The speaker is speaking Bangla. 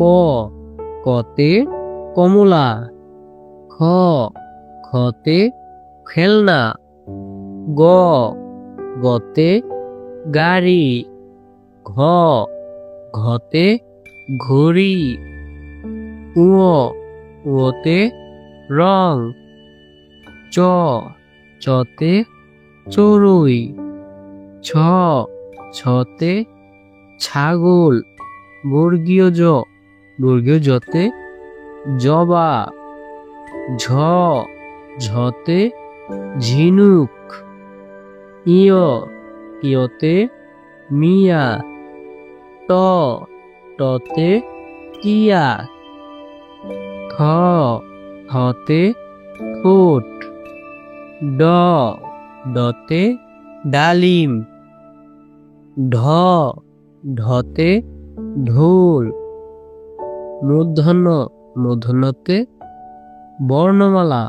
ক কতে কমলা, খ খতে খেলনা, গ গতে গাড়ি, ঘ ঘতে ঘড়ি, উ ওতে রং, চ চতে চড়ুই, ছ ছতে ছাগল, বর্গীয় জতে জবা, ঝ ঝতে ঝিনুক, ইয়তে মিয়া, ট টতে টিয়া, থ থতে ঠোঁট, ড ডতে ডালিম, ঢ ঢতে ঢোল, মূর্ধন্য মূর্ধন্যতে বর্ণমালা।